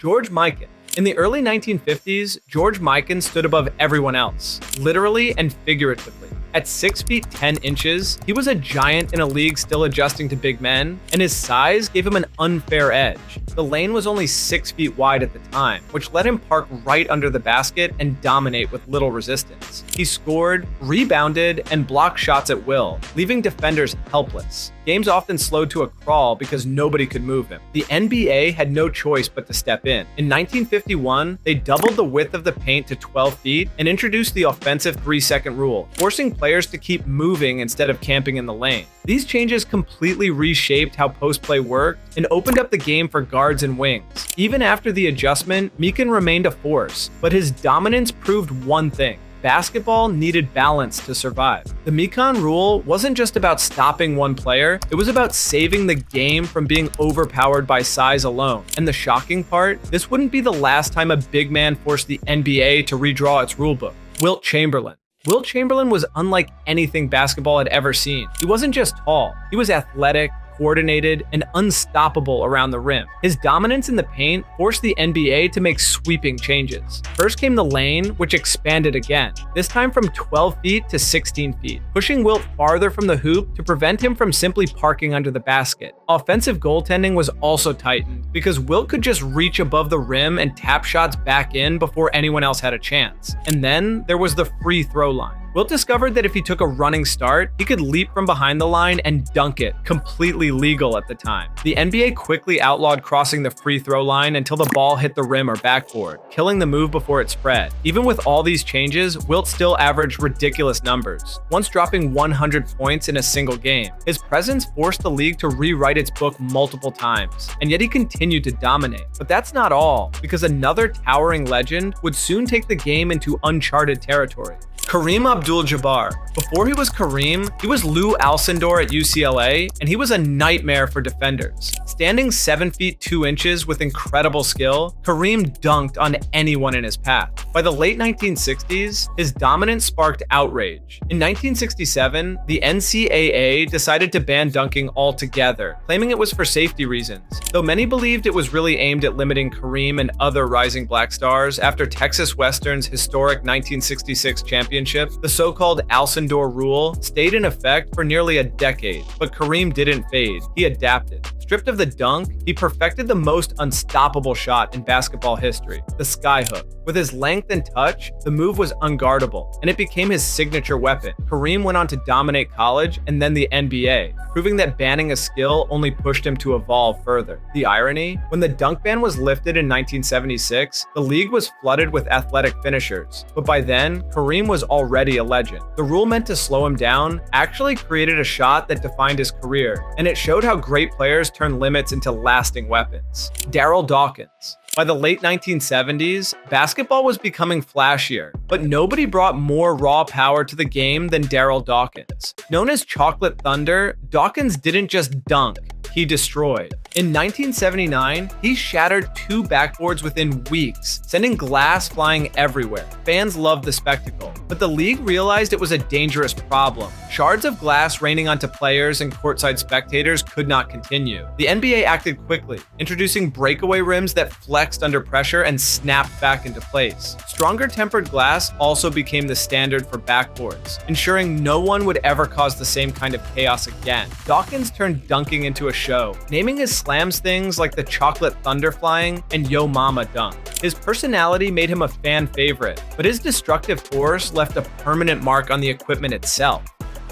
George Mikan. In the early 1950s, George Mikan stood above everyone else, literally and figuratively. At 6 feet 10 inches, he was a giant in a league still adjusting to big men, and his size gave him an unfair edge. The lane was only 6 feet wide at the time, which let him park right under the basket and dominate with little resistance. He scored, rebounded, and blocked shots at will, leaving defenders helpless. Games often slowed to a crawl because nobody could move him. The NBA had no choice but to step in. In 1951, they doubled the width of the paint to 12 feet and introduced the offensive 3-second rule, forcing players to keep moving instead of camping in the lane. These changes completely reshaped how post-play worked and opened up the game for guards and wings. Even after the adjustment, Mikan remained a force, but his dominance proved one thing: basketball needed balance to survive. The Mikan rule wasn't just about stopping one player, it was about saving the game from being overpowered by size alone. And the shocking part, this wouldn't be the last time a big man forced the NBA to redraw its rulebook. Wilt Chamberlain. Wilt Chamberlain was unlike anything basketball had ever seen. He wasn't just tall, he was athletic, coordinated, and unstoppable around the rim. His dominance in the paint forced the NBA to make sweeping changes. First came the lane, which expanded again, this time from 12 feet to 16 feet, pushing Wilt farther from the hoop to prevent him from simply parking under the basket. Offensive goaltending was also tightened, because Wilt could just reach above the rim and tap shots back in before anyone else had a chance. And then there was the free throw line. Wilt discovered that if he took a running start, he could leap from behind the line and dunk it, completely legal at the time. The NBA quickly outlawed crossing the free throw line until the ball hit the rim or backboard, killing the move before it spread. Even with all these changes, Wilt still averaged ridiculous numbers, once dropping 100 points in a single game. His presence forced the league to rewrite its book multiple times, and yet he continued to dominate. But that's not all, because another towering legend would soon take the game into uncharted territory. Kareem Abdul-Jabbar. Before he was Kareem, he was Lou Alcindor at UCLA, and he was a nightmare for defenders. Standing 7 feet 2 inches with incredible skill, Kareem dunked on anyone in his path. By the late 1960s, his dominance sparked outrage. In 1967, the NCAA decided to ban dunking altogether, claiming it was for safety reasons, though many believed it was really aimed at limiting Kareem and other rising black stars after Texas Western's historic 1966 championship. The so-called Alcindor rule stayed in effect for nearly a decade, but Kareem didn't fade. He adapted. Stripped of the dunk, he perfected the most unstoppable shot in basketball history, the skyhook. With his length and touch, the move was unguardable, and it became his signature weapon. Kareem went on to dominate college and then the NBA, proving that banning a skill only pushed him to evolve further. The irony? When the dunk ban was lifted in 1976, the league was flooded with athletic finishers, but by then, Kareem was already a legend. The rule meant to slow him down actually created a shot that defined his career, and it showed how great players turn limits into lasting weapons. Darryl Dawkins. By the late 1970s, basketball was becoming flashier, but nobody brought more raw power to the game than Darryl Dawkins. Known as Chocolate Thunder, Dawkins didn't just dunk, he destroyed. In 1979, he shattered 2 backboards within weeks, sending glass flying everywhere. Fans loved the spectacle, but the league realized it was a dangerous problem. Shards of glass raining onto players and courtside spectators could not continue. The NBA acted quickly, introducing breakaway rims that flexed under pressure and snapped back into place. Stronger tempered glass also became the standard for backboards, ensuring no one would ever cause the same kind of chaos again. Dawkins turned dunking into a show, naming his slams things like the Chocolate Thunder Flying and Yo Mama dunk. His personality made him a fan favorite, but his destructive force left a permanent mark on the equipment itself.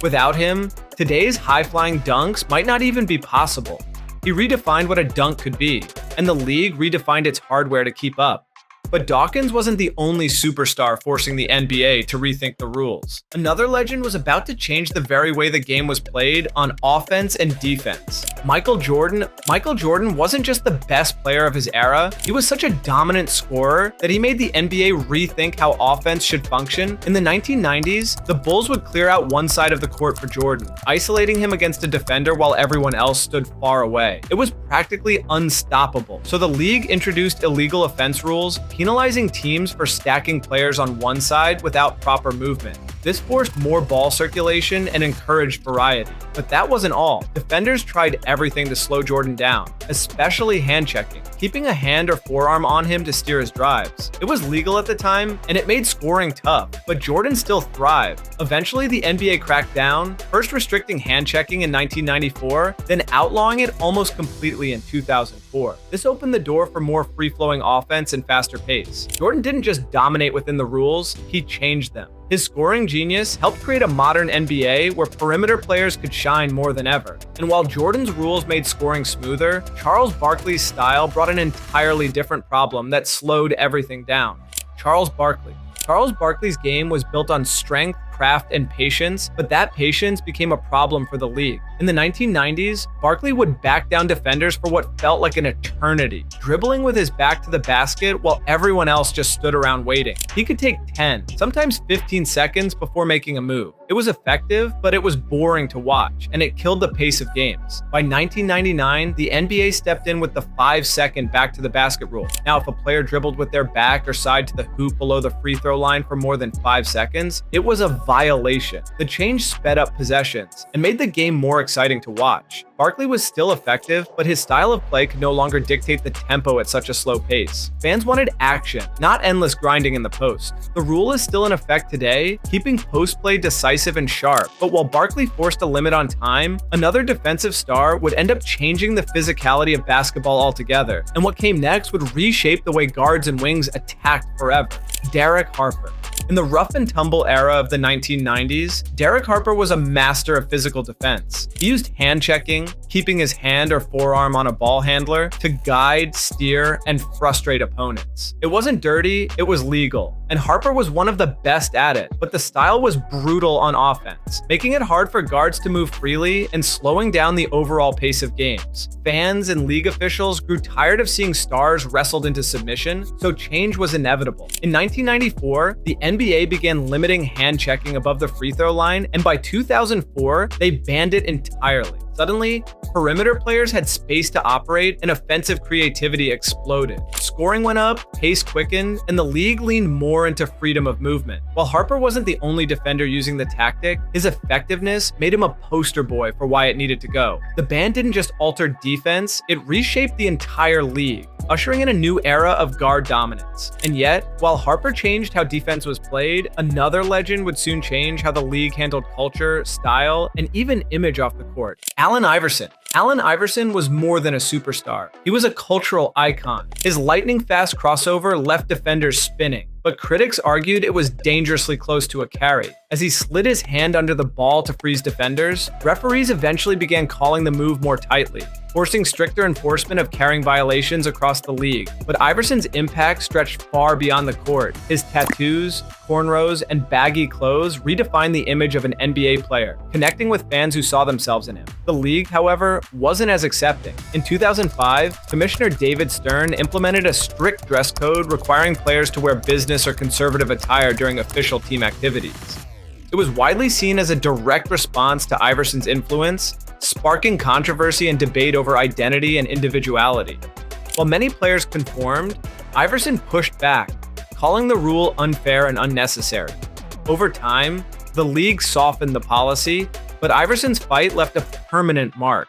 Without him, today's high-flying dunks might not even be possible. He redefined what a dunk could be, and the league redefined its hardware to keep up. But Dawkins wasn't the only superstar forcing the NBA to rethink the rules. Another legend was about to change the very way the game was played on offense and defense. Michael Jordan wasn't just the best player of his era, he was such a dominant scorer that he made the NBA rethink how offense should function. In the 1990s, the Bulls would clear out one side of the court for Jordan, isolating him against a defender while everyone else stood far away. It was practically unstoppable. So the league introduced illegal offense rules, penalizing teams for stacking players on one side without proper movement. This forced more ball circulation and encouraged variety. But that wasn't all. Defenders tried everything to slow Jordan down, especially hand checking, keeping a hand or forearm on him to steer his drives. It was legal at the time, and it made scoring tough, but Jordan still thrived. Eventually, the NBA cracked down, first restricting hand checking in 1994, then outlawing it almost completely in 2004. This opened the door for more free-flowing offense and faster pace. Jordan didn't just dominate within the rules, he changed them. His scoring genius helped create a modern NBA where perimeter players could shine more than ever. And while Jordan's rules made scoring smoother, Charles Barkley's style brought an entirely different problem that slowed everything down. Charles Barkley's game was built on strength, craft, and patience, but that patience became a problem for the league. In the 1990s, Barkley would back down defenders for what felt like an eternity, dribbling with his back to the basket while everyone else just stood around waiting. He could take 10, sometimes 15 seconds before making a move. It was effective, but it was boring to watch, and it killed the pace of games. By 1999, the NBA stepped in with the 5-second back to the basket rule. Now, if a player dribbled with their back or side to the hoop below the free throw line for more than 5 seconds, it was a violation. The change sped up possessions and made the game more exciting to watch. Barkley was still effective, but his style of play could no longer dictate the tempo at such a slow pace. Fans wanted action, not endless grinding in the post. The rule is still in effect today, keeping post play decisive and sharp, but while Barkley forced a limit on time, another defensive star would end up changing the physicality of basketball altogether, and what came next would reshape the way guards and wings attacked forever. Derek Harper. In the rough and tumble era of the 1990s, Derek Harper was a master of physical defense. He used hand checking, keeping his hand or forearm on a ball handler, to guide, steer, and frustrate opponents. It wasn't dirty, it was legal, and Harper was one of the best at it, but the style was brutal on offense, making it hard for guards to move freely and slowing down the overall pace of games. Fans and league officials grew tired of seeing stars wrestled into submission, so change was inevitable. In 1994, the NBA began limiting hand checking above the free throw line, and by 2004, they banned it entirely. Suddenly, perimeter players had space to operate and offensive creativity exploded. Scoring went up, pace quickened, and the league leaned more into freedom of movement. While Harper wasn't the only defender using the tactic, his effectiveness made him a poster boy for why it needed to go. The ban didn't just alter defense, it reshaped the entire league, ushering in a new era of guard dominance. And yet, while Harper changed how defense was played, another legend would soon change how the league handled culture, style, and even image off the court. Allen Iverson. Allen Iverson was more than a superstar. He was a cultural icon. His lightning-fast crossover left defenders spinning, but critics argued it was dangerously close to a carry. As he slid his hand under the ball to freeze defenders, referees eventually began calling the move more tightly, forcing stricter enforcement of carrying violations across the league. But Iverson's impact stretched far beyond the court. His tattoos, cornrows, and baggy clothes redefined the image of an NBA player, connecting with fans who saw themselves in him. The league, however, wasn't as accepting. In 2005, Commissioner David Stern implemented a strict dress code requiring players to wear business or conservative attire during official team activities. It was widely seen as a direct response to Iverson's influence, sparking controversy and debate over identity and individuality. While many players conformed, Iverson pushed back, calling the rule unfair and unnecessary. Over time, the league softened the policy, but Iverson's fight left a permanent mark.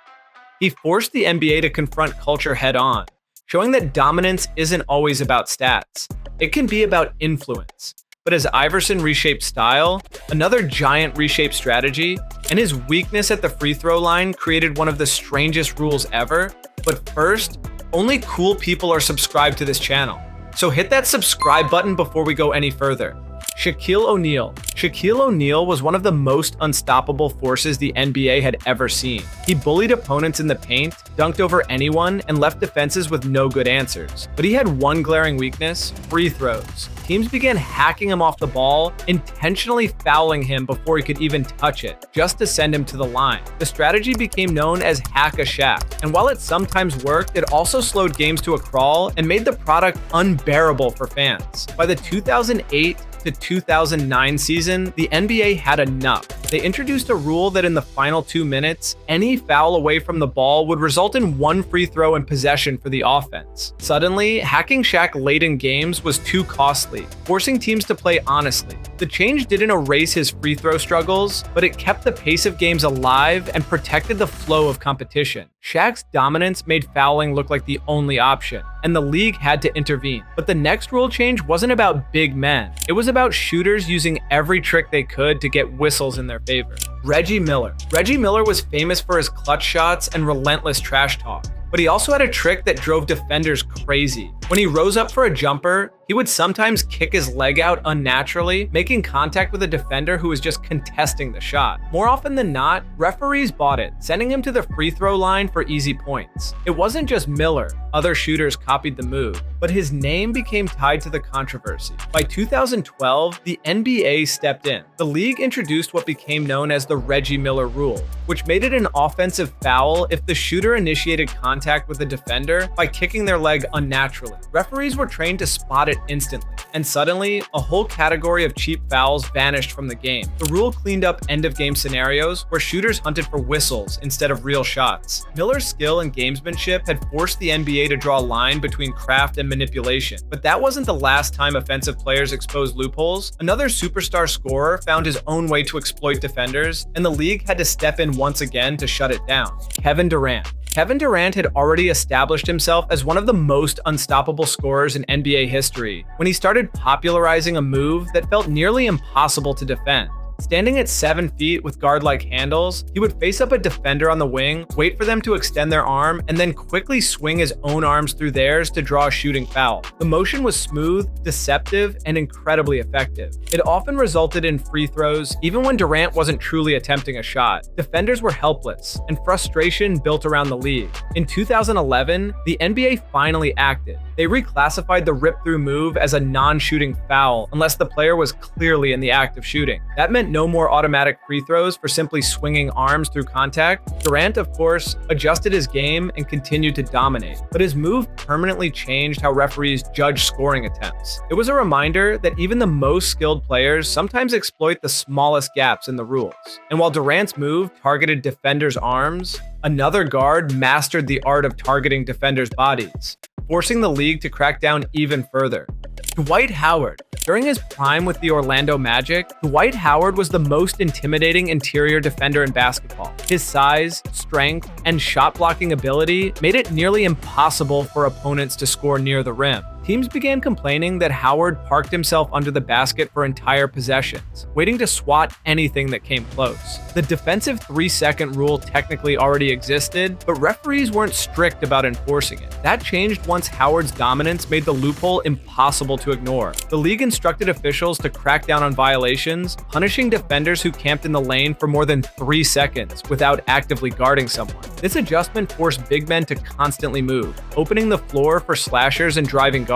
He forced the NBA to confront culture head-on, showing that dominance isn't always about stats. It can be about influence. But as Iverson reshaped style, another giant reshaped strategy, and his weakness at the free throw line created one of the strangest rules ever. But first, only cool people are subscribed to this channel. So hit that subscribe button before we go any further. Shaquille O'Neal. Shaquille O'Neal was one of the most unstoppable forces the NBA had ever seen. He bullied opponents in the paint, dunked over anyone, and left defenses with no good answers. But he had one glaring weakness: free throws. Teams began hacking him off the ball, intentionally fouling him before he could even touch it, just to send him to the line. The strategy became known as hack-a-shaq, and while it sometimes worked, it also slowed games to a crawl and made the product unbearable for fans. By the 2008 to 2009 season, the NBA had enough. They introduced a rule that in the final 2 minutes, any foul away from the ball would result in one free throw and possession for the offense. Suddenly, hacking Shaq late in games was too costly, forcing teams to play honestly. The change didn't erase his free throw struggles, but it kept the pace of games alive and protected the flow of competition. Shaq's dominance made fouling look like the only option, and the league had to intervene. But the next rule change wasn't about big men. It was about shooters using every trick they could to get whistles in their favor. Reggie Miller. Reggie Miller was famous for his clutch shots and relentless trash talk, but he also had a trick that drove defenders crazy. When he rose up for a jumper, he would sometimes kick his leg out unnaturally, making contact with a defender who was just contesting the shot. More often than not, referees bought it, sending him to the free throw line for easy points. It wasn't just Miller, other shooters copied the move, but his name became tied to the controversy. By 2012, the NBA stepped in. The league introduced what became known as the Reggie Miller rule, which made it an offensive foul if the shooter initiated contact with the defender by kicking their leg unnaturally. Referees were trained to spot it instantly, and suddenly, a whole category of cheap fouls vanished from the game. The rule cleaned up end-of-game scenarios where shooters hunted for whistles instead of real shots. Miller's skill and gamesmanship had forced the NBA to draw a line between craft and manipulation, but that wasn't the last time offensive players exposed loopholes. Another superstar scorer found his own way to exploit defenders, and the league had to step in once again to shut it down. Kevin Durant. Kevin Durant had already established himself as one of the most unstoppable scorers in NBA history when he started popularizing a move that felt nearly impossible to defend. Standing at 7 feet with guard-like handles, he would face up a defender on the wing, wait for them to extend their arm, and then quickly swing his own arms through theirs to draw a shooting foul. The motion was smooth, deceptive, and incredibly effective. It often resulted in free throws, even when Durant wasn't truly attempting a shot. Defenders were helpless, and frustration built around the league. In 2011, the NBA finally acted. They reclassified the rip-through move as a non-shooting foul unless the player was clearly in the act of shooting. That meant no more automatic free throws for simply swinging arms through contact. Durant, of course, adjusted his game and continued to dominate, but his move permanently changed how referees judge scoring attempts. It was a reminder that even the most skilled players sometimes exploit the smallest gaps in the rules. And while Durant's move targeted defenders' arms, another guard mastered the art of targeting defenders' bodies, forcing the league to crack down even further. Dwight Howard. During his prime with the Orlando Magic, Dwight Howard was the most intimidating interior defender in basketball. His size, strength, and shot-blocking ability made it nearly impossible for opponents to score near the rim. Teams began complaining that Howard parked himself under the basket for entire possessions, waiting to swat anything that came close. The defensive 3-second rule technically already existed, but referees weren't strict about enforcing it. That changed once Howard's dominance made the loophole impossible to ignore. The league instructed officials to crack down on violations, punishing defenders who camped in the lane for more than 3 seconds without actively guarding someone. This adjustment forced big men to constantly move, opening the floor for slashers and driving guards.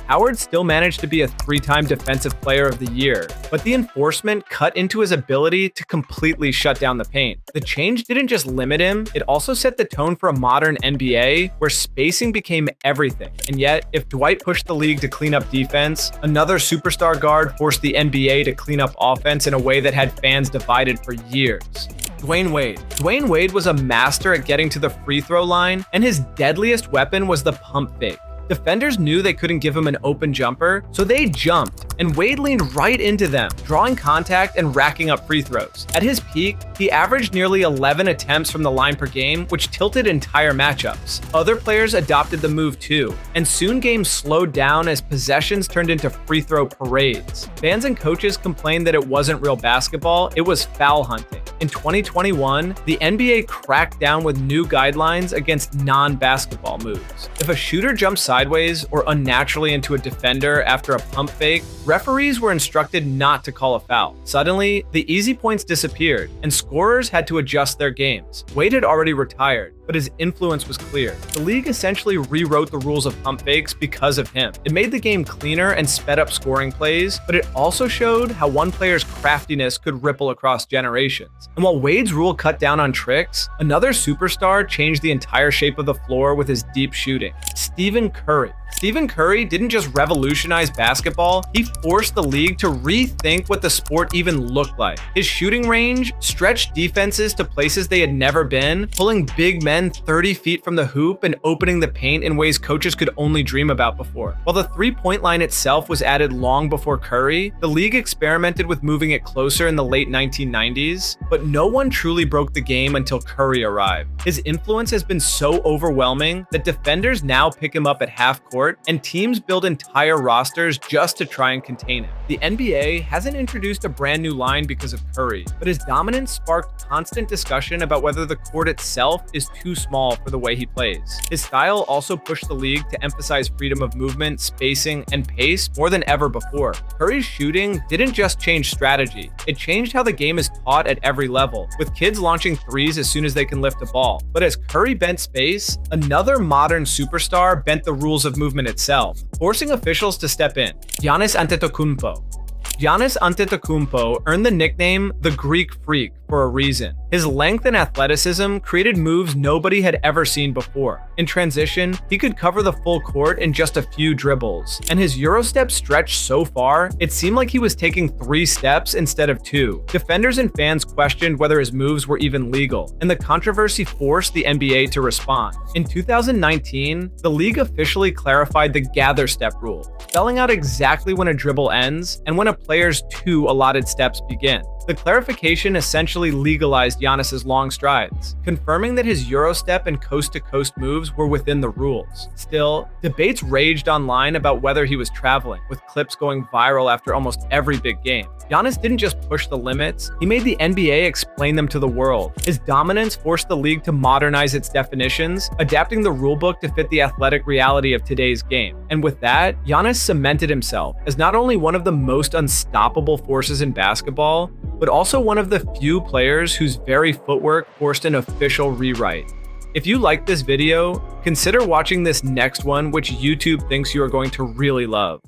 Howard still managed to be a 3-time Defensive Player of the Year, but the enforcement cut into his ability to completely shut down the paint. The change didn't just limit him, it also set the tone for a modern NBA where spacing became everything. And yet, if Dwight pushed the league to clean up defense, another superstar guard forced the NBA to clean up offense in a way that had fans divided for years. Dwayne Wade. Dwayne Wade was a master at getting to the free throw line, and his deadliest weapon was the pump fake. Defenders knew they couldn't give him an open jumper, so they jumped, and Wade leaned right into them, drawing contact and racking up free throws. At his peak, he averaged nearly 11 attempts from the line per game, which tilted entire matchups. Other players adopted the move too, and soon games slowed down as possessions turned into free throw parades. Fans and coaches complained that it wasn't real basketball, it was foul hunting. In 2021, the NBA cracked down with new guidelines against non-basketball moves. If a shooter jumped sideways or unnaturally into a defender after a pump fake, referees were instructed not to call a foul. Suddenly, the easy points disappeared, and scorers had to adjust their games. Wade had already retired, but his influence was clear. The league essentially rewrote the rules of pump fakes because of him. It made the game cleaner and sped up scoring plays, but it also showed how one player's craftiness could ripple across generations. And while Wade's rule cut down on tricks, another superstar changed the entire shape of the floor with his deep shooting. Stephen Curry. Stephen Curry didn't just revolutionize basketball, he forced the league to rethink what the sport even looked like. His shooting range stretched defenses to places they had never been, pulling big men 30 feet from the hoop and opening the paint in ways coaches could only dream about before. While the three-point line itself was added long before Curry, the league experimented with moving it closer in the late 1990s, but no one truly broke the game until Curry arrived. His influence has been so overwhelming that defenders now pick him up at half court, and teams build entire rosters just to try and contain him. The NBA hasn't introduced a brand new line because of Curry, but his dominance sparked constant discussion about whether the court itself is too small for the way he plays. His style also pushed the league to emphasize freedom of movement, spacing, and pace more than ever before. Curry's shooting didn't just change strategy, it changed how the game is taught at every level, with kids launching threes as soon as they can lift a ball. But as Curry bent space, another modern superstar bent the rules of movement itself, forcing officials to step in. Giannis Antetokounmpo. Giannis Antetokounmpo earned the nickname the Greek Freak for a reason. His length and athleticism created moves nobody had ever seen before. In transition, he could cover the full court in just a few dribbles, and his Eurostep stretched so far, it seemed like he was taking 3 steps instead of 2. Defenders and fans questioned whether his moves were even legal, and the controversy forced the NBA to respond. In 2019, the league officially clarified the gather step rule, spelling out exactly when a dribble ends and when a player's 2 allotted steps begin. The clarification essentially legalized Giannis's long strides, confirming that his Eurostep and coast-to-coast moves were within the rules. Still, debates raged online about whether he was traveling, with clips going viral after almost every big game. Giannis didn't just push the limits, he made the NBA explain them to the world. His dominance forced the league to modernize its definitions, adapting the rulebook to fit the athletic reality of today's game. And with that, Giannis cemented himself as not only one of the most unstoppable forces in basketball, but also one of the few players whose very footwork forced an official rewrite. If you like this video, consider watching this next one, which YouTube thinks you are going to really love.